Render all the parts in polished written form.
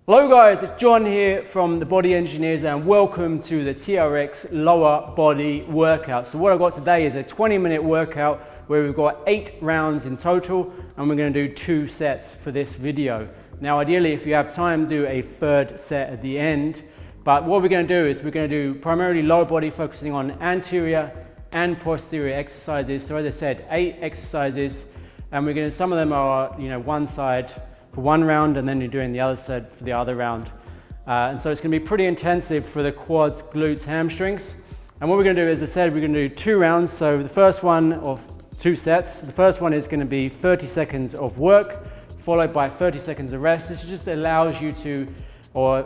Hello guys, it's John here from the Body Engineers and welcome to the TRX lower body workout. So what I've got today is a 20-minute workout where we've got 8 rounds in total and we're going to do 2 sets for this video. Now ideally if you have time, do a 3rd set at the end. But what we're going to do is we're going to do primarily lower body, focusing on anterior and posterior exercises. So as I said, 8 exercises, and we're going to, some of them are, one side for one round and then you're doing the other side for the other round. And so it's going to be pretty intensive for the quads, glutes, hamstrings. And what we're going to do, as I said, we're going to do 2 rounds. So the first one of 2 sets. The first one is going to be 30 seconds of work followed by 30 seconds of rest. This just allows you to,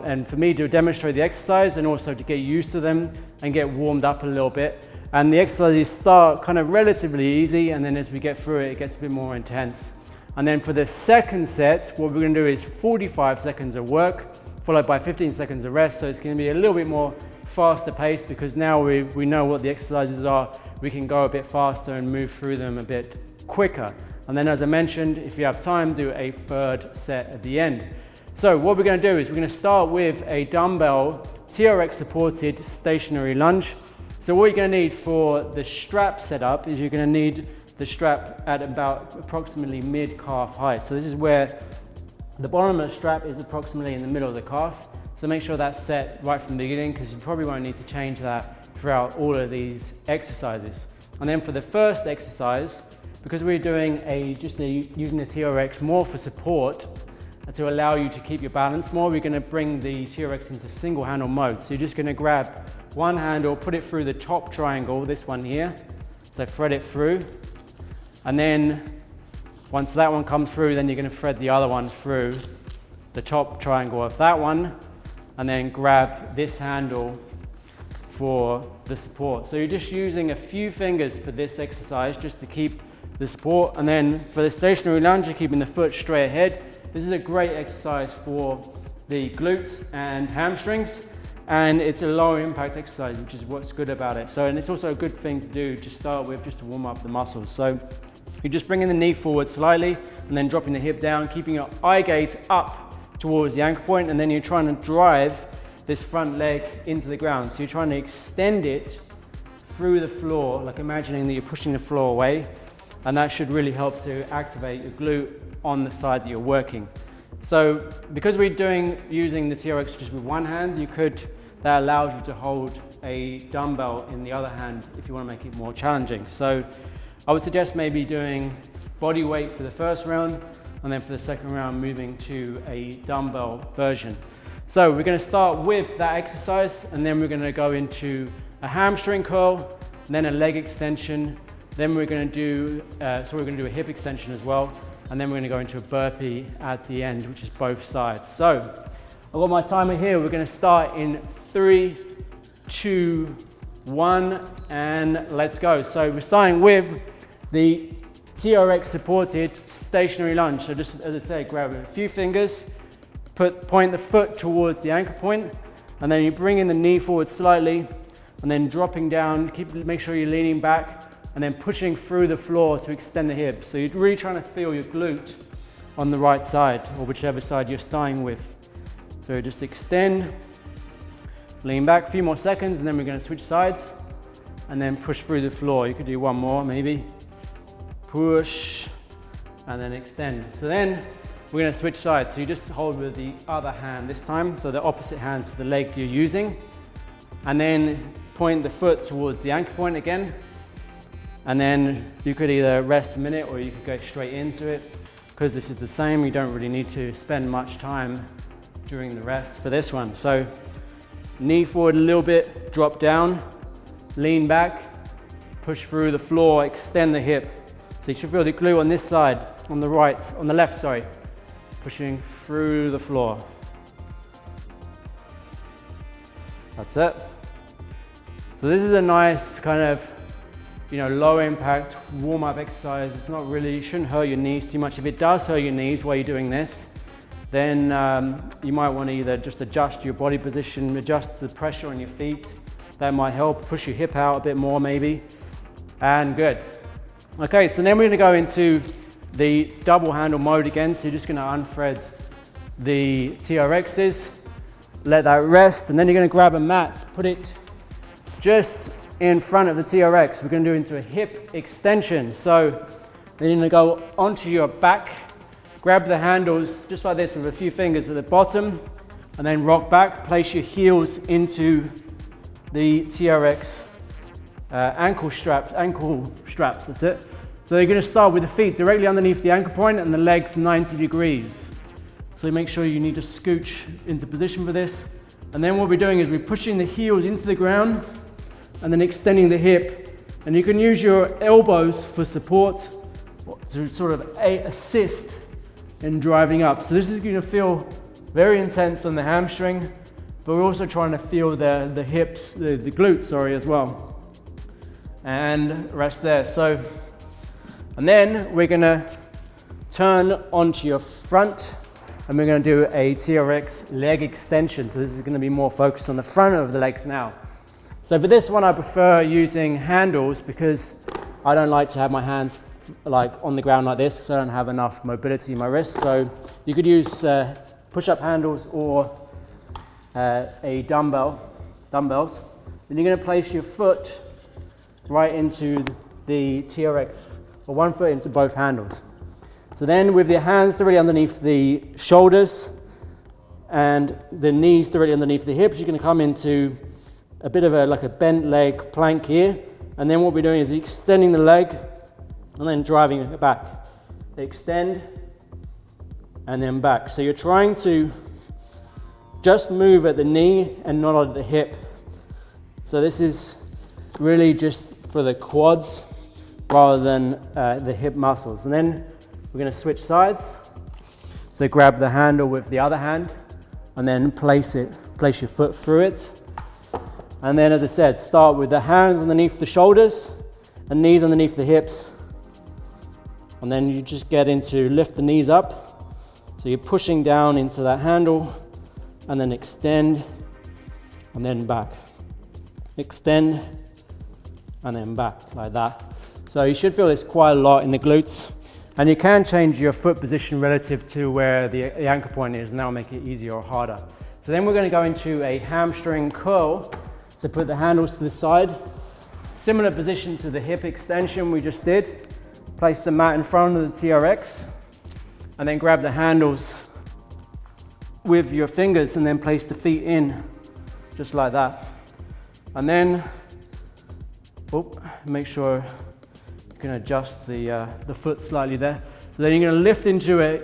and for me to demonstrate the exercise and also to get used to them and get warmed up a little bit. And the exercises start kind of relatively easy, and then as we get through it, it gets a bit more intense. And then for the second set, what we're going to do is 45 seconds of work followed by 15 seconds of rest. So it's going to be a little bit more faster paced because now we know what the exercises are. We can go a bit faster and move through them a bit quicker. And then as I mentioned, if you have time, do a 3rd set at the end. So what we're going to do is we're going to start with a dumbbell TRX Supported Stationary Lunge. So what you're going to need for the strap setup is you're going to need the strap at about approximately mid-calf height. So this is where the bottom of the strap is approximately in the middle of the calf. So make sure that's set right from the beginning because you probably won't need to change that throughout all of these exercises. And then for the first exercise, because we're doing using the TRX more for support to allow you to keep your balance more, we're going to bring the TRX into single handle mode. So you're just going to grab one handle, put it through the top triangle, this one here. So thread it through. And then once that one comes through, then you're going to thread the other one through the top triangle of that one, and then grab this handle for the support. So you're just using a few fingers for this exercise just to keep the support. And then for the stationary lunge, you're keeping the foot straight ahead. This is a great exercise for the glutes and hamstrings, and it's a low impact exercise, which is what's good about it. So, and it's also a good thing to do to start with, just to warm up the muscles. So you're just bringing the knee forward slightly and then dropping the hip down, keeping your eye gaze up towards the ankle point, and then you're trying to drive this front leg into the ground. So you're trying to extend it through the floor, like imagining that you're pushing the floor away, and that should really help to activate your glute on the side that you're working. So because we're using the TRX just with one hand, that allows you to hold a dumbbell in the other hand if you want to make it more challenging. So I would suggest maybe doing body weight for the first round, and then for the second round moving to a dumbbell version. So we're going to start with that exercise, and then we're going to go into a hamstring curl, then a leg extension, then we're going to do a hip extension as well, and then we're going to go into a burpee at the end, which is both sides. So I've got my timer here. We're going to start in 3, 2, 1, and let's go. So we're starting with the TRX Supported Stationary Lunge. So just as I say, grab a few fingers, point the foot towards the ankle point, and then you bring in the knee forward slightly, and then dropping down, make sure you're leaning back, and then pushing through the floor to extend the hips. So you're really trying to feel your glute on the right side, or whichever side you're starting with. So just extend, lean back a few more seconds, and then we're going to switch sides and then push through the floor. You could do one more maybe. Push and then extend. So then we're going to switch sides. So you just hold with the other hand this time, so the opposite hand to the leg you're using, and then point the foot towards the ankle point again, and then you could either rest a minute or you could go straight into it. Because this is the same, you don't really need to spend much time during the rest for this one. So knee forward a little bit, drop down, lean back, push through the floor, extend the hip. So you should feel the glute on this side, on the left, pushing through the floor. That's it. So this is a nice kind of, low impact warm up exercise. It's not really, shouldn't hurt your knees too much. If it does hurt your knees while you're doing this, then you might want to either just adjust your body position, adjust the pressure on your feet. That might help. Push your hip out a bit more maybe. And good. Okay, so then we're going to go into the double handle mode again. So you're just going to unthread the TRXs, let that rest, and then you're going to grab a mat, put it just in front of the TRX. We're going to do into a hip extension. So then you're going to go onto your back, grab the handles just like this with a few fingers at the bottom, and then rock back, place your heels into the TRX ankle straps, that's it. So you're going to start with the feet directly underneath the ankle point and the legs 90 degrees. So make sure you need to scooch into position for this. And then what we're doing is we're pushing the heels into the ground and then extending the hip. And you can use your elbows for support to sort of assist in driving up. So this is going to feel very intense on the hamstring, but we're also trying to feel the hips, the glutes, sorry, as well. And rest there. So, and then we're going to turn onto your front and we're going to do a TRX leg extension. So this is going to be more focused on the front of the legs now. So for this one, I prefer using handles because I don't like to have my hands like on the ground like this, so I don't have enough mobility in my wrists. So you could use push-up handles or a dumbbells. Then you're going to place your foot right into the TRX, or one foot into both handles. So then with your hands directly underneath the shoulders and the knees directly underneath the hips, you're going to come into a bit of like a bent leg plank here. And then what we're doing is extending the leg and then driving it back. Extend and then back. So you're trying to just move at the knee and not at the hip. So this is really just for the quads rather than the hip muscles. And then we're going to switch sides. So grab the handle with the other hand and then place your foot through it. And then, as I said, start with the hands underneath the shoulders and knees underneath the hips. And then you just get into lift the knees up. So you're pushing down into that handle and then extend and then back. Extend and then back like that. So you should feel this quite a lot in the glutes. And you can change your foot position relative to where the ankle point is, and that'll make it easier or harder. So then we're going to go into a hamstring curl. So put the handles to the side. Similar position to the hip extension we just did. Place the mat in front of the TRX and then grab the handles with your fingers and then place the feet in just like that. And then, make sure you can adjust the foot slightly there. So then you're going to lift into a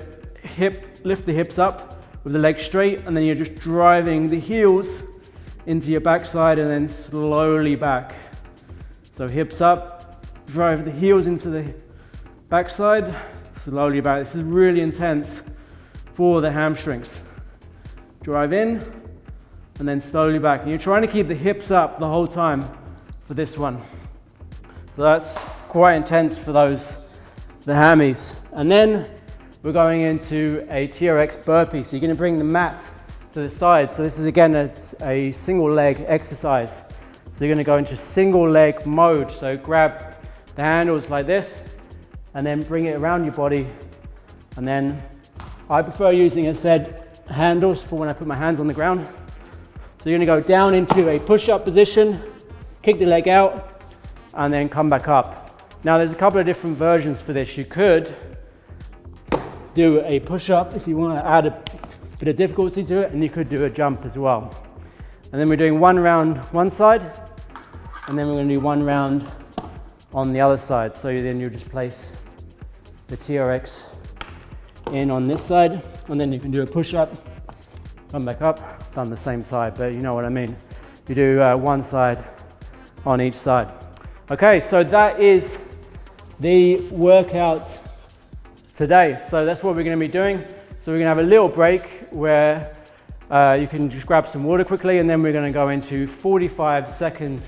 hip, lift the hips up with the legs straight, and then you're just driving the heels into your backside and then slowly back. So hips up, drive the heels into the backside, slowly back. This is really intense for the hamstrings. Drive in and then slowly back. And you're trying to keep the hips up the whole time for this one. So that's quite intense for the hammies. And then we're going into a TRX burpee. So you're going to bring the mat to the side. So this is again a single leg exercise. So you're going to go into single leg mode. So grab the handles like this and then bring it around your body. And then I prefer using, as I said, handles for when I put my hands on the ground. So you're going to go down into a push-up position, kick the leg out, and then come back up. Now there's a couple of different versions for this. You could do a push-up if you want to add a bit of difficulty to it, and you could do a jump as well. And then we're doing one round one side, and then we're going to do one round on the other side. So then you just place the TRX in on this side, and then you can do a push-up, come back up, done the same side, but you know what I mean. You do one side on each side. Okay, so that is the workout today. So that's what we're going to be doing. So we're going to have a little break where you can just grab some water quickly, and then we're going to go into 45 seconds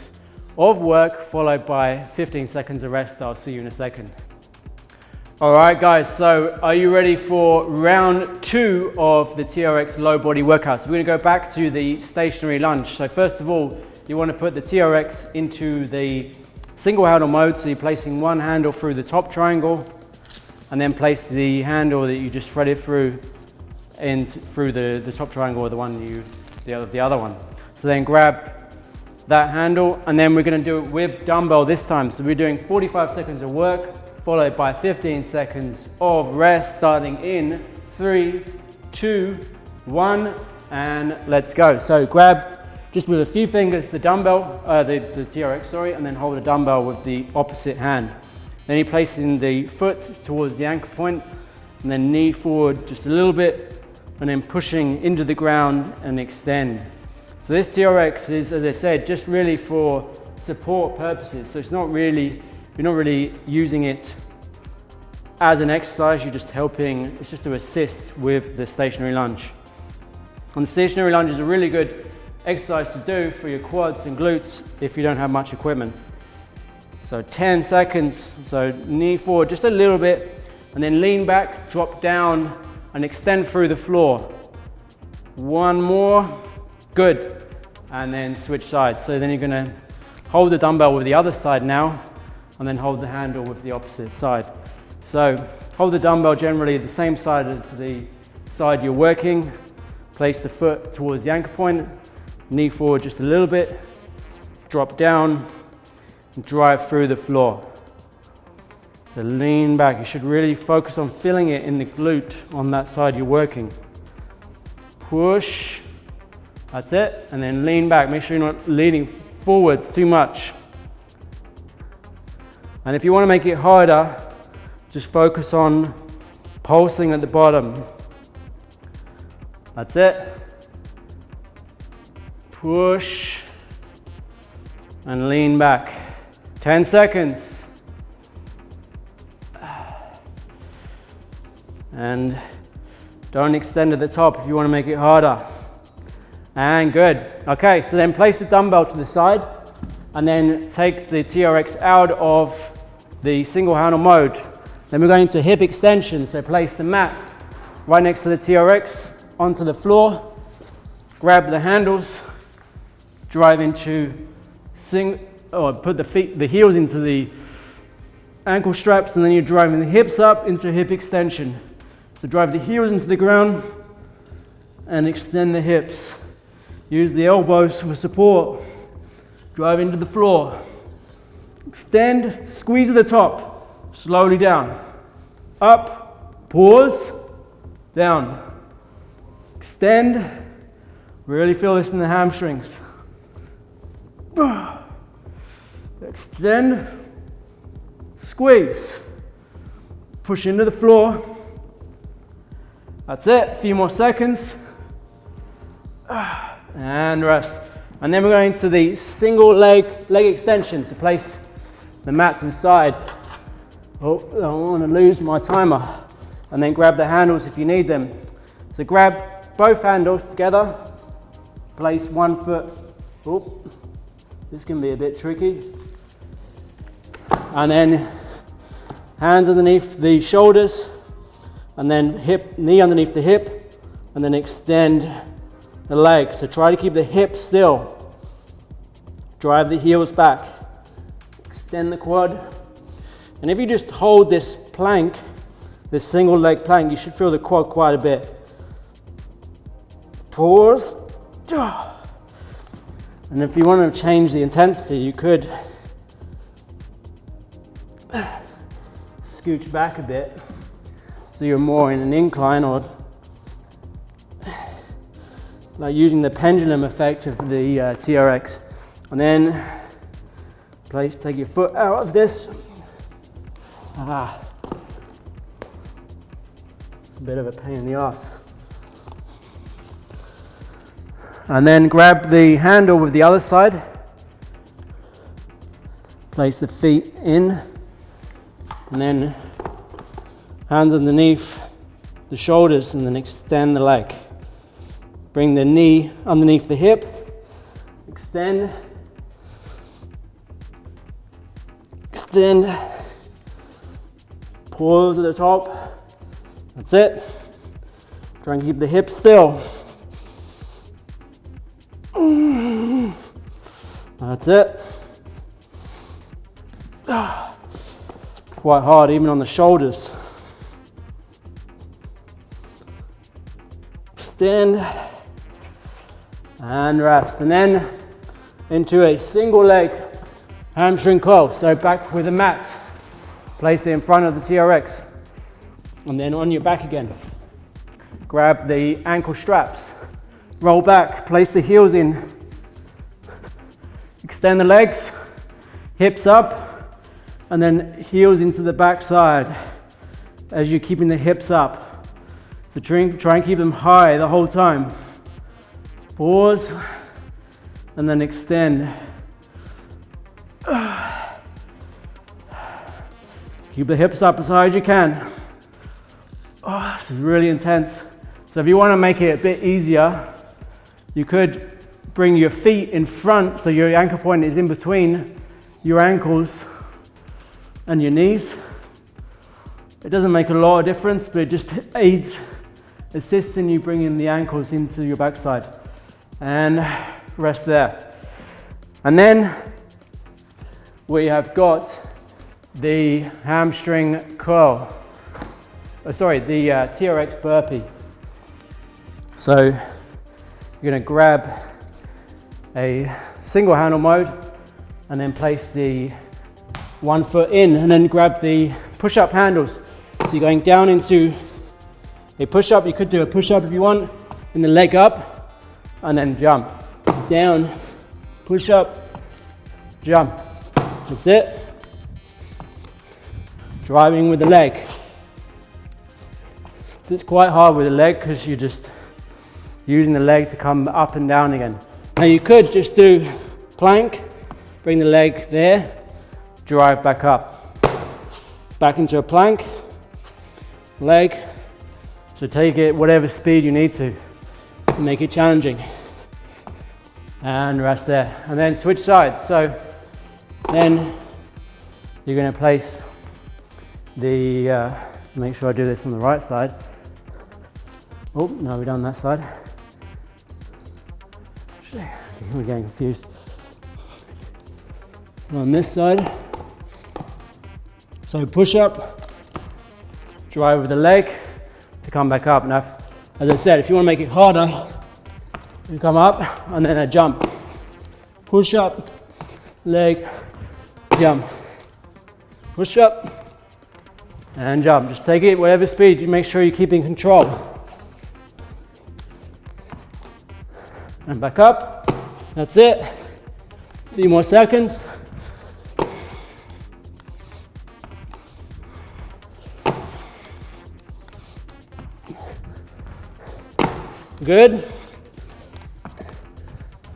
of work followed by 15 seconds of rest. I'll see you in a second. All right, guys, so are you ready for round 2 of the TRX low body workout? So we're going to go back to the stationary lunge. So first of all, you want to put the TRX into the single handle mode. So you're placing one handle through the top triangle and then place the handle that you just threaded through in through the top triangle or the other one. So then grab that handle, and then we're going to do it with dumbbell this time. So we're doing 45 seconds of work followed by 15 seconds of rest, starting in 3, 2, 1, and let's go. So grab just with a few fingers the dumbbell, the TRX, sorry, and then hold the dumbbell with the opposite hand. Then you're placing the foot towards the ankle point, and then knee forward just a little bit, and then pushing into the ground and extend. So this TRX is, as I said, just really for support purposes. So it's not really, you're not really using it as an exercise, you're just helping, it's just to assist with the stationary lunge. And the stationary lunge is a really good exercise to do for your quads and glutes if you don't have much equipment. So 10 seconds, so knee forward just a little bit, and then lean back, drop down, and extend through the floor. One more, good. And then switch sides. So then you're gonna hold the dumbbell with the other side now, and then hold the handle with the opposite side. So hold the dumbbell generally the same side as the side you're working. Place the foot towards the ankle point, knee forward just a little bit, drop down, and drive through the floor. So lean back. You should really focus on feeling it in the glute on that side you're working. Push. That's it. And then lean back. Make sure you're not leaning forwards too much. And if you want to make it harder, just focus on pulsing at the bottom. That's it. Push and lean back. 10 seconds. And don't extend at the top if you want to make it harder. And good. Okay, so then place the dumbbell to the side and then take the TRX out of the single handle mode. Then we're going to hip extension. So place the mat right next to the TRX onto the floor, grab the handles, drive into put the heels into the ankle straps, and then you're driving the hips up into hip extension. So drive the heels into the ground and extend the hips. Use the elbows for support. Drive into the floor. Extend, squeeze at the top, slowly down. Up, pause, down. Extend, really feel this in the hamstrings. Extend, squeeze, push into the floor. That's it, a few more seconds. And rest. And then we're going to the single leg extension. So place the mat to the side. Oh, I don't want to lose my timer. And then grab the handles if you need them. So grab both handles together. Place one foot. Oh, this can be a bit tricky. And then hands underneath the shoulders. And then knee underneath the hip. And then extend the leg. So try to keep the hip still. Drive the heels back. Extend the quad. And if you just hold this plank, this single leg plank, you should feel the quad quite a bit. Pause. And if you want to change the intensity, you could scooch back a bit so you're more in an incline, or like using the pendulum effect of the TRX. And then take your foot out of this. It's a bit of a pain in the ass. And then grab the handle with the other side. Place the feet in. And then hands underneath the shoulders, and then extend the leg. Bring the knee underneath the hip. Extend. Extend. Pause at the top. That's it. Try and keep the hip still. That's it. Quite hard even on the shoulders. extend, and rest. And then into a single leg hamstring curl. So back with a mat, place it in front of the TRX, and then on your back again. Grab the ankle straps, roll back, place the heels in, extend the legs, hips up, and then heels into the back side as you're keeping the hips up. So try and keep them high the whole time. Pause, and then extend. Keep the hips up as high as you can. Oh, this is really intense. So if you want to make it a bit easier, you could bring your feet in front so your ankle point is in between your ankles and your knees. It doesn't make a lot of difference, but it just assists in you bringing the ankles into your backside. And rest there. And then we have got the hamstring curl. The TRX burpee. So you're going to grab a single handle mode and then place the one foot in and then grab the push-up handles. So you're going down into a push-up. You could do a push-up if you want, and the leg up and then jump. Down, push-up, jump. That's it. Driving with the leg. So it's quite hard with the leg because you're just using the leg to come up and down again. Now you could just do plank, bring the leg there, drive back up. Back into a plank, leg. So take it whatever speed you need to make it challenging. And rest there. And then switch sides. So then you're going to place the, make sure I do this on the right side. Oh, no, we've done that side. We're getting confused. On this side. So push up, drive with the leg to come back up. Now, as I said, if you want to make it harder, you come up and then a jump. Push up, leg, jump. Push up and jump. Just take it whatever speed. You make sure you keep in control. And back up. That's it. A few more seconds. Good.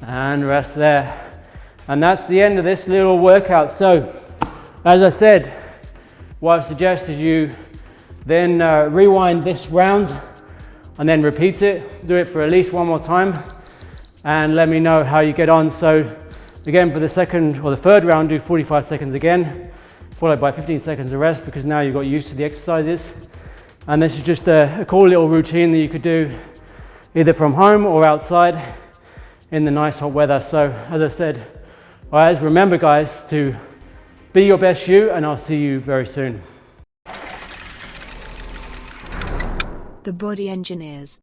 And rest there. And that's the end of this little workout. So, as I said, what I suggest is you then rewind this round and then repeat it. Do it for at least one more time and let me know how you get on. So again, for the second or the third round, do 45 seconds again, followed by 15 seconds of rest because now you've got used to the exercises. And this is just a cool little routine that you could do either from home or outside in the nice hot weather. So as I said, guys, remember guys to be your best you, and I'll see you very soon. The Body Engineers.